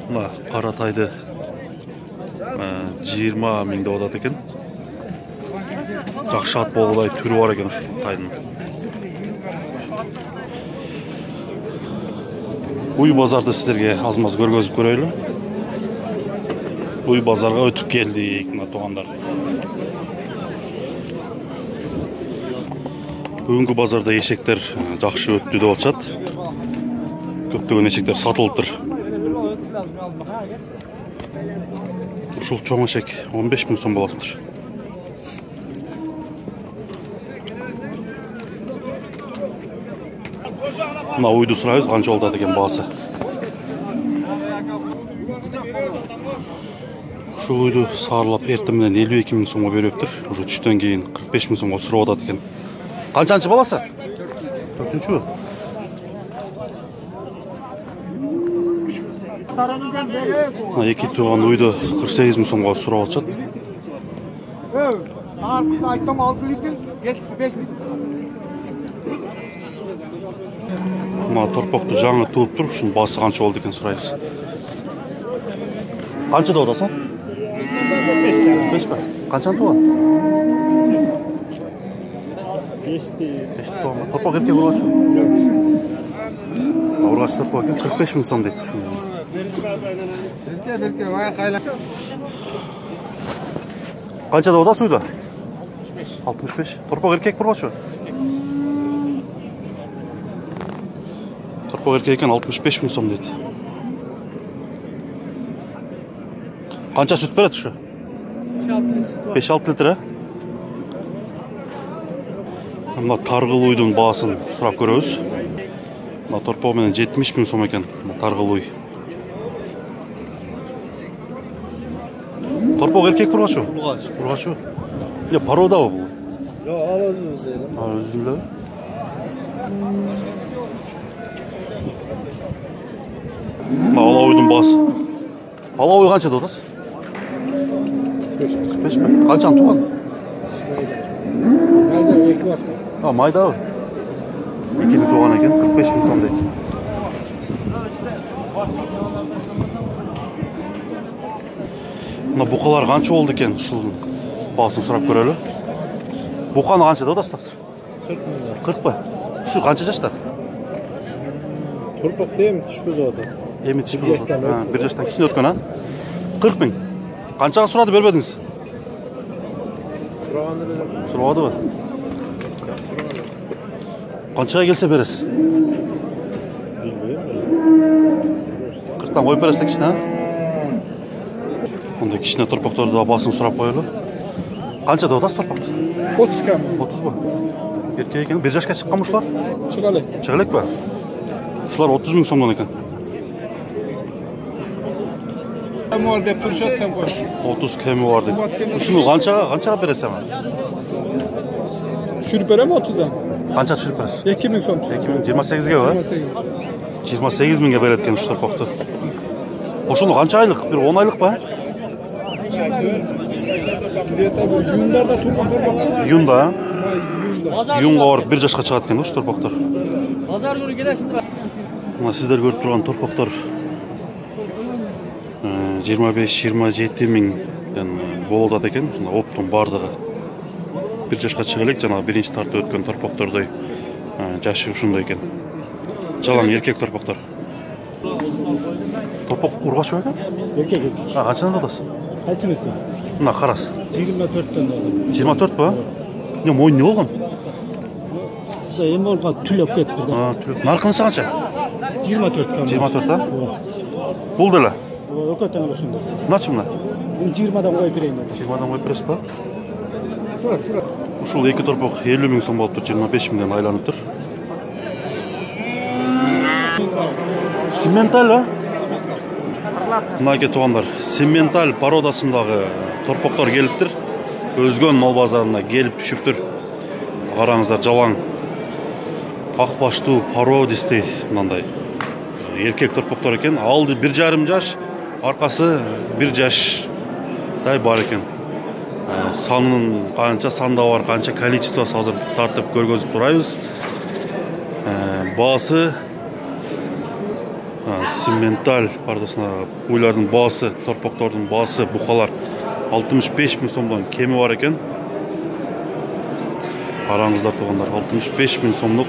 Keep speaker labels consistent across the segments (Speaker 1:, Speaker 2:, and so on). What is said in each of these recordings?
Speaker 1: Mına Qarataydı 20 ming деп атат екен. Жақсы ат болғылай түрі бар екен ұшы тайдың. Уй базарды сіздерге азмаз көргізіп көрелі. Уй базарға өтіп келдік, мына туғандар. Бүгінгі базарда ешектер жақсы өтті деп отшат. Көптеген ешектер сатылып тұр. Ушул чоң ешек 15 миң сом болатыптыр. Мына уйду сурайбыз, канча болот экен баасы. Ушул уйду саарылап эртең менен 52 миң сомго бериптир. Уже түштөн кийин 45 миң сомго сурап атат экен. Канчанчы баласы? 4-чү. Эки туған уйду 48 миң сомго сурап атышат.
Speaker 2: Аркысы айтам 6 литр, кешкisi 5 литр.
Speaker 1: Мына торпокту жаңы туып тур, ушунун баасы канча болду экен сурайбыз. Канча деп атасың? 5 ба? Канчаны туган? 5 туган. Торпок эркек ургачы? Ургач торпок экен 45 миң сом дейт. Канча деп атасың үйдө? 65. Торпок эркек ургачы? Торпок эркек екен 65 миң сом дейт. Канча сүт берет ушу? 5-6 литр. Мына таргыл уйдун баасын сурап көрөбүз. Мына торпок менен 70 миң сом екен, таргыл уй. Торпок эркек ургачы? Ургачы. Не, пародабы бул?
Speaker 2: Жок, ал өзүбүз эле.
Speaker 1: Өзүңлөр. Ала уйдун баасы. Ала уй канча деп атасыз? 45 ми? Канчаны туган?
Speaker 2: Майда 2 баска.
Speaker 1: Майдабы. Экини туган экен, 45 миң сом дейт. Мына букалар канча болду экен? Ушул баасын сурап көрөлү. Буканы канча деп атасыздар?
Speaker 2: 40 миң.
Speaker 1: 40 ба? Ушу канча жашта?
Speaker 2: Торпокто эми түшпөй атат.
Speaker 1: Эми түшпөй атат. 1 жаштан кичине өткөн, а? 40 миң. Канчага сурады бербедиңиз? Сурабадыбы? Канчага келсе бересиз?
Speaker 2: Билбейм.
Speaker 1: 40тан коюп бересиз кичине, а? Онда кичине торпокторду баасын сурап коелу. Канча деп атасыз торпокты?
Speaker 2: 30 кам.
Speaker 1: 30 ба? Эркек экен, 1 жашка чыккан ушулар?
Speaker 2: Чыга элек.
Speaker 1: Чыга элек ба? Ушулар 30 миң сомдон экен.
Speaker 2: Мор деп турушат деп кош.
Speaker 1: 30 кеми бар дейт. Ушуну канчага бересиз ама?
Speaker 2: Түшүрүп берем 30дан.
Speaker 1: Канча түшүрүп бересиз?
Speaker 2: 2 миң сом.
Speaker 1: 28ге ба? 28 миңге берет экен ушу торпокту. Ошону канча айлык? Бир 10 айлык ба?
Speaker 2: Юндарда турган торпоктор.
Speaker 1: Юнда? Юнга барып 1 жашка чыгат экен ушу торпоктор.
Speaker 2: Базар күнү келесиңер.
Speaker 1: Мына сиздер көрүп турган торпоктор 25-27 миңден болот атат экен. Оптун бардыгы 1 жашка чыга элек, жана биринчи тартып өткөн торпоктордой жашы ушундай экен. Жалаң эркек торпоктор. Торпок ургачы экен?
Speaker 2: Эркек.
Speaker 1: Канчадан атасыз?
Speaker 2: Кайсынысы?
Speaker 1: Мына карас.
Speaker 2: 24төн алdım.
Speaker 1: 24 ба? Не, мойын не болгон?
Speaker 2: Эми болго түлөп кетти да.
Speaker 1: Түлөп. Наркынысы канча?
Speaker 2: 24 кам.
Speaker 1: 24 а? Бул деле.
Speaker 2: Өкөтөн ошондо.
Speaker 1: Мыначы мына?
Speaker 2: Бул 20дан коюп берейин.
Speaker 1: 20дан коюп бересиз ба?
Speaker 2: Сура.
Speaker 1: Ушул эки торпок 50 миң сом болуптур, 25 миңден айланыптыр. Симменталь ба? Мынаке тугандар, симменталь породасындагы торпоктор келиптир. Өзгөн мал базарына келип түшүптүр. Караңыздар, жалаң ак баштуу породистый мындай эркек торпоктор экен. Алды 1,5 жаш, аркасы 1 жаштай бар экен. Санын канча санда бар, канча количествосы азыр тартып көргөзүп сурайбыз. Bağısı Simmental pardasına uylarının bağısı, torpaqtardın bağısı, buqalar 65 bin somdan kemi var eken. Qarаңыздар туғандар, 65 bin somluk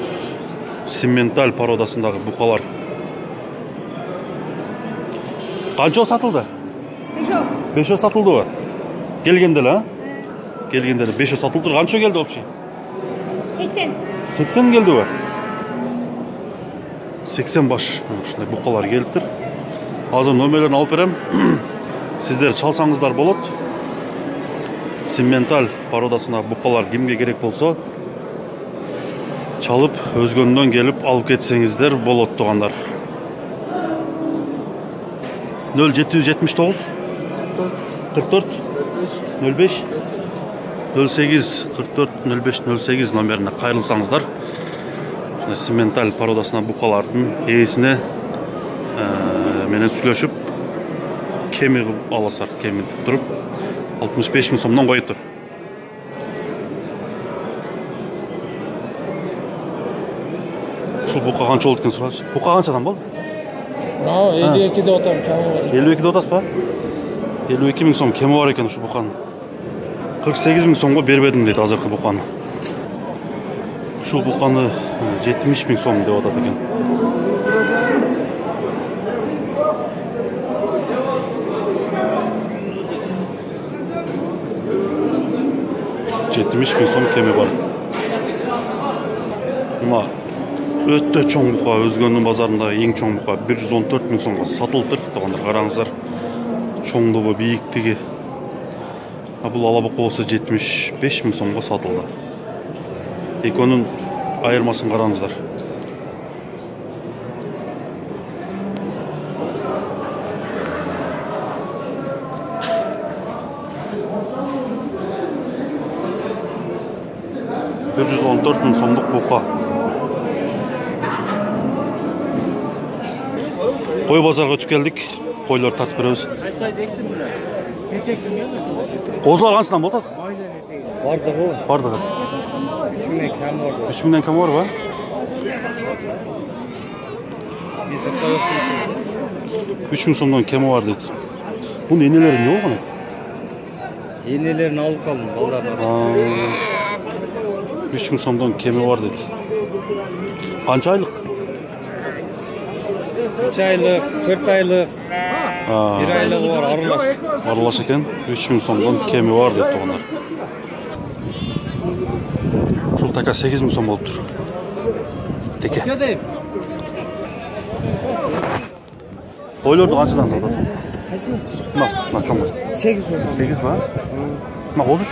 Speaker 1: Simmental parodasınдағы buqalar. Qancha satıldı? 5 satıldı mı? Gelgende la? Gelgende 5 satıldı. Qancha geldi общий?
Speaker 3: 80.
Speaker 1: 80 geldi mi? 80 baş. Şunday buqalar geliptir. Hazır nömerlerini alıp berem. Sizler çalsаңыздар болот. Simmental parodasına buqalar kimge gerek bolsa çalıp özgönden gelip alıp ketsеңіздер болот туғандар. 0779 44 05 08 44 05 08 номерine кайрылсаңыздар. Simmental parodasına buqalardın eğisine menen сүйлөшүп kemi alasar, kemi durup 65 bin somdan koyup dur. Şu buqa qancha oldu ekan so'rash. Buqa qanchadan bo'ldi?
Speaker 2: Ha, 52'de otam kemi var.
Speaker 1: 52'de otasiz ba? 52 bin som kemi var ekan şu buqanın. 48 bin somga berbedim deydi azırkı buqаны. Şu buqаны 70 bin som dep atat ekan. Bin som kemi var. Mına ötte çoң buqa, Özgön'ün bazarında ең çoң buqa 114 bin somga satıldı. Туғандар қараңыздар. Çoңдугу, бийиктиги. Бул ала бука болсо 75 bin somga satıldı. Экөөнүн айырмасын қараңыздар. bin somluk buqa. Koy bazarga ötüp geldik. Koylar tartып беребиz. Qozlar qanchadan bo'ladi?
Speaker 2: Bardığı.
Speaker 1: Bardığı.
Speaker 2: 3000'den kemi var.
Speaker 1: 3000'den kam var ba? 3000 somdan kemi var dedi. Bunun eneleri ne oldu?
Speaker 2: Yenelerini alıp kaldım. Vallahi
Speaker 1: 3000 somdan kemi var dedi. Qancha aylık?
Speaker 2: 3 aylık, 4 aylık, 1 aylık var, aralaş.
Speaker 1: Aralaş eken 3000 somdan kemi var dedi onlar. Şul taka 8000 som boluptur. Teke. Koylardı qanchadan aldasın?
Speaker 2: Kaysını?
Speaker 1: Nasıl? Na çoğun?
Speaker 2: 8 lira.
Speaker 1: 8 ba? Na qozuç?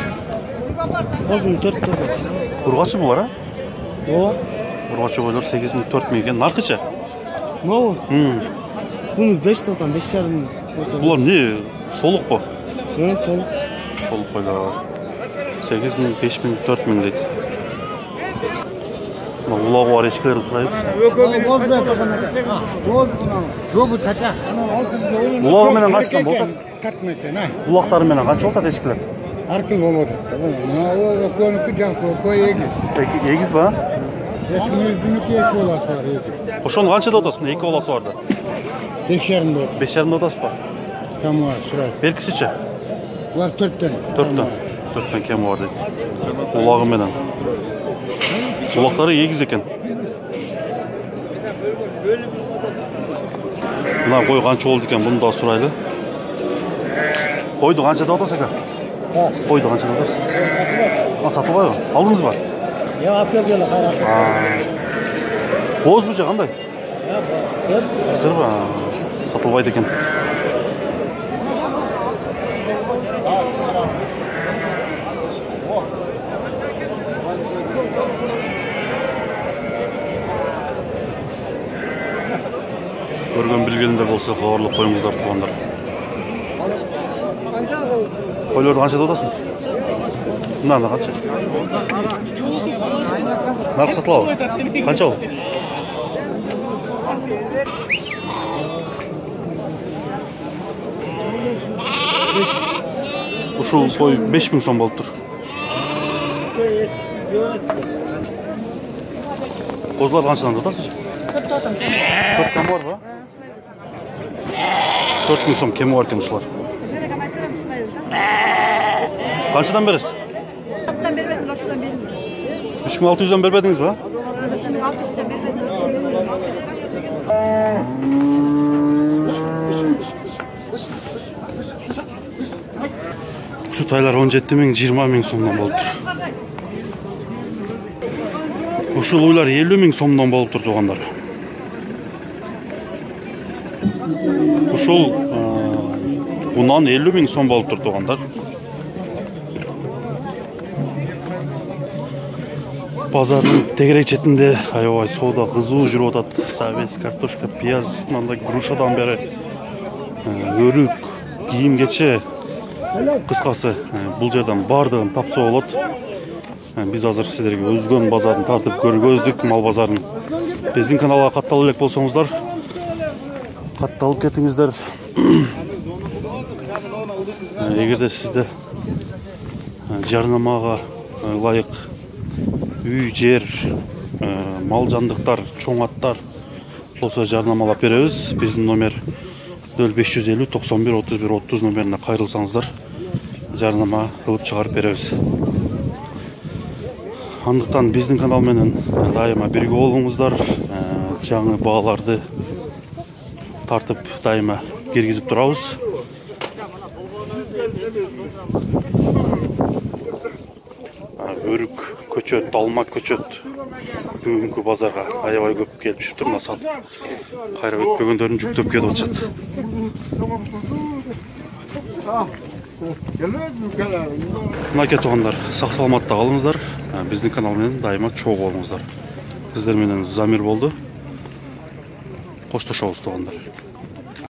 Speaker 2: Qozum 4 lira.
Speaker 1: Urgaçı bular ha?
Speaker 2: O.
Speaker 1: Urgaçı koylar 8000 4000 eken. Narkıça?
Speaker 2: Ne o? Bunu 5 liradan 5,5
Speaker 1: Bular ne? Soluk bu?
Speaker 2: Ne soluk?
Speaker 1: Soluk koylar. 8000, 5000, 4000 deydi. Ulağı var eşkileri sorayız. Ulağı menen kaçtan boltat? Ulaqtары menen qancha boltat eşkiler?
Speaker 4: Arkıl bolot. O konuku can koy egi.
Speaker 1: Egiz ba?
Speaker 4: Günlük eki olası var egi.
Speaker 1: Oşon qanchada otasın? 2 olası vardı.
Speaker 4: 5,5'de ot.
Speaker 1: 5,5'da otasız ba?
Speaker 4: Tam var şuraya.
Speaker 1: Belkisiçe?
Speaker 4: Var 4'ten.
Speaker 1: 4'ten kemi var deydi. Ulağı menen. Ulaqtары egiz eken. Mına koy qancha oldu eken bunu da suraylı. Koydu qanchada otası eken? Koydu qanchada otası? Satılbay mı? Aldınız mı?
Speaker 2: Ya apel gele hayır.
Speaker 1: Boz bu qanday?
Speaker 2: Ya sır.
Speaker 1: Sır mı? Satılbaydı eken. Көрген білгенде болса хабарлап қойыңыздар туғандар. Koylarda qanchada otасың? Mынanda qancha? Narx satılabı? Qancha o? Uşul koy 5000 som boluptur. Козлар қаншадан жатасыз?
Speaker 3: 4 адам.
Speaker 1: 4 кем бар ба? 4 мың сом кемі бар екен ұшылар. Қаншадан бересіз?
Speaker 3: 6'dan vermedim, loşudan vermedim.
Speaker 1: 3600'den бербедіңіз ба?
Speaker 3: 3600'dan vermedim.
Speaker 1: Şu taylar 17 мың, 20 мың сомдан болып тұр. Ушул уйлар 50 мың сомдан болып тұр туғандар. Ушул bundan 50 мың сом болып тұр туғандар. Pazarın tegerek chetinde aябай soda kızığı жүріп атат. Сабез, картошка, пияз, мындай грушадан бері өрік, кийим кече, кыскасы бул жерден бардыгын тапса болот. Биз азыр силерге өзгөн базарын тартып көргөздүк, мал базарын. Биздин каналга катталып элек болсоңуздар, катталып кетиңиздер. Эгерде сизде жарнамага ылайык үй, жер, мал жандыктар, чоң аттар болса жарнамалап беребиз. Биздин номер 0550 91 31 30 номерине кайрылсаңыздар, жарнама кылып чыгарып беребиз. Андыктан биздин канал менен дайыма бирге болуңуздар, жаңы бааларды тартып дайыма киргизип турабыз. Өрүк, көчөт, алма көчөт бүгүнкү базарга аябай көп келип түшүптүр. Мына сатып кайра өтпөгөндөрүн жүктөп кетип атышат. Мынакей туугандар, сак саламатта калыңыздар. Биздин канал менен дайыма чогуу болуңуздар. Сиздер менен Замир болду. Коштошобуз туугандар.